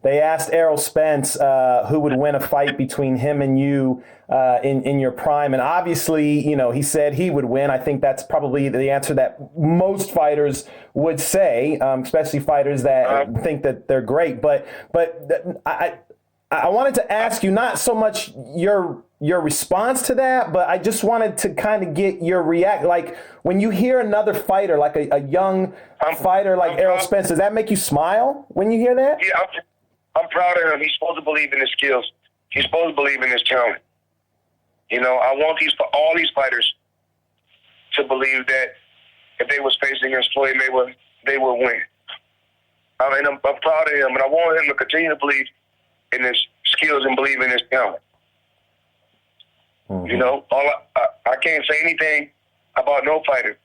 They asked Errol Spence who would win a fight between him and you in your prime, and obviously, he said he would win. I think that's probably the answer that most fighters would say, especially fighters that think that they're great. But I wanted to ask you not so much your response to that, but I just wanted to kind of get your react. Like when you hear another fighter, like a young fighter like Errol Spence, does that make you smile when you hear that? Yeah, I'm proud of him. He's supposed to believe in his skills. He's supposed to believe in his talent. I want all these fighters to believe that if they was facing against Floyd Mayweather, they would win. I'm proud of him, and I want him to continue to believe in his skills and believe in his talent. Mm-hmm. I can't say anything about no fighter.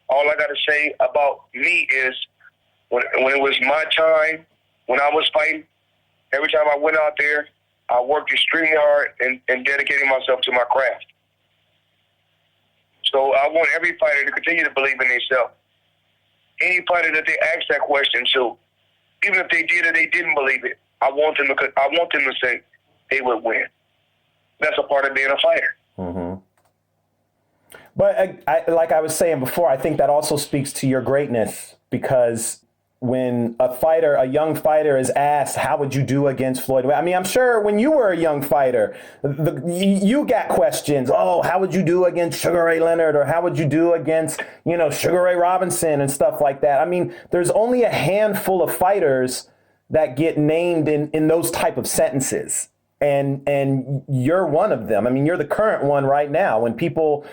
All I got to say about me is when it was my time, when I was fighting, every time I went out there, I worked extremely hard and dedicated myself to my craft. So I want every fighter to continue to believe in themselves. Any fighter that they ask that question to, even if they did or they didn't believe it, I want them to say they would win. That's a part of being a fighter. Mm-hmm. But like I was saying before, I think that also speaks to your greatness, because when a young fighter is asked, how would you do against Floyd? I mean, I'm sure when you were a young fighter, you got questions. Oh, how would you do against Sugar Ray Leonard? Or how would you do against, Sugar Ray Robinson and stuff like that? I mean, there's only a handful of fighters that get named in those type of sentences. And you're one of them. I mean, you're the current one right now. When people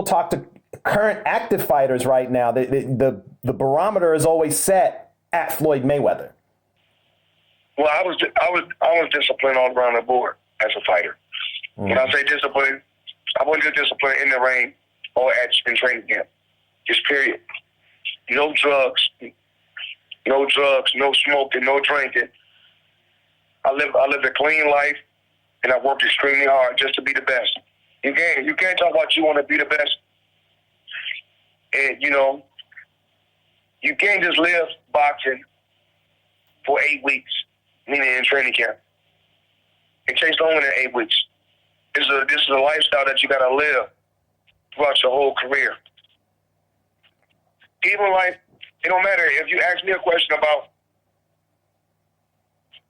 talk to current active fighters right now, the barometer is always set at Floyd Mayweather. Well, I was disciplined all around the board as a fighter. Mm-hmm. When I say discipline, I wasn't just disciplined in the ring or in training camp. Just period. No drugs, no smoking, no drinking. I lived a clean life, and I worked extremely hard just to be the best. You can't talk about you want to be the best, and you can't just live boxing for 8 weeks, meaning in training camp. It takes longer than 8 weeks. This is a lifestyle that you got to live throughout your whole career. Even life, it don't matter if you ask me a question about.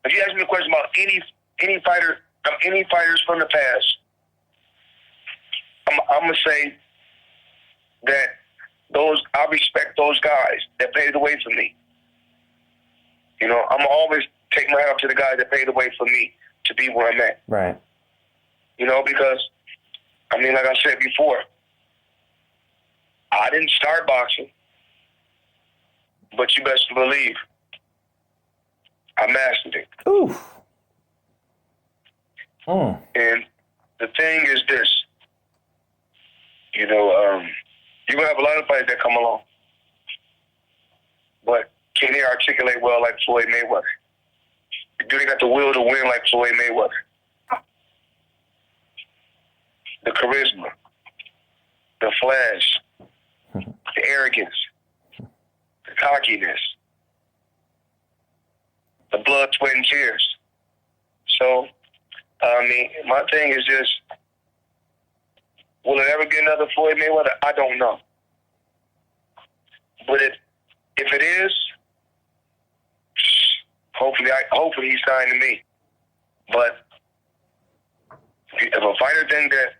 If you ask me a question about any fighters from the past, I'm gonna say that I respect those guys that paved the way for me. I'm always take my hat up to the guys that paved the way for me to be where I'm at. Right. Because like I said before, I didn't start boxing, but you best believe I mastered it. Oof. And the thing is this, you're going to have a lot of fighters that come along, but can they articulate well like Floyd Mayweather? Do they got the will to win like Floyd Mayweather? The charisma, the flash, the arrogance, the cockiness, the blood, sweat, and tears. So, my thing is just, will it ever be another Floyd Mayweather? I don't know. But if it is, hopefully he's signed to me. But if a fighter thinks that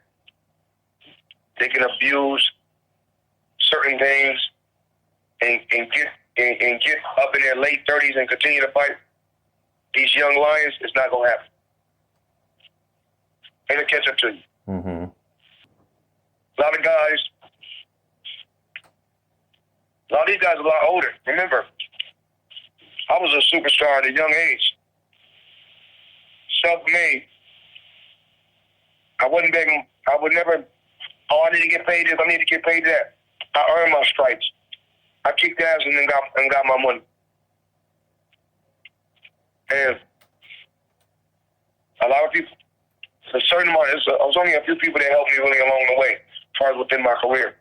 they can abuse certain things and get up in their late 30s and continue to fight these young lions, it's not going to happen. It'll catch up to you. Mm-hmm. A lot of these guys are a lot older. Remember, I was a superstar at a young age. Self-made. I wasn't begging. I would never, I need to get paid this, I need to get paid that. I earned my stripes. I kicked ass and then got my money. And a lot of people, a certain amount, it was only a few people that helped me really along the way, as far as within my career.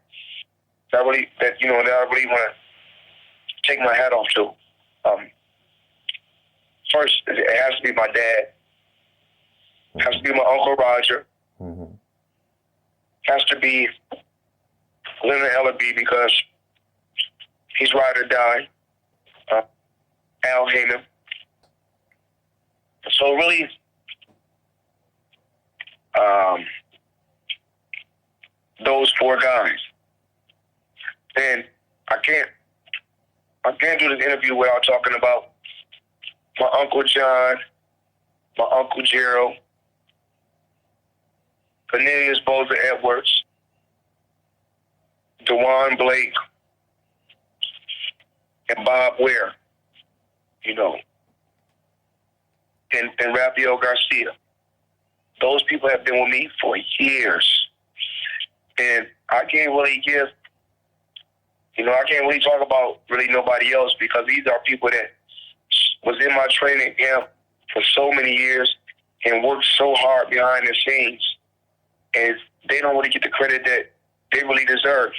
That I really want to take my hat off to. first, it has to be my dad. It has to be my Uncle Roger. Mm-hmm. Has to be Leonard Ellaby because he's ride or die. Al Heyman. So really, those four guys. And I can't do this interview without talking about my Uncle John, my Uncle Gerald, Cornelius Boza Edwards, DeJuan Blake, and Bob Ware, and Rafael Garcia. Those people have been with me for years. And I can't really talk about really nobody else because these are people that was in my training camp for so many years and worked so hard behind the scenes. And they don't really get the credit that they really deserve.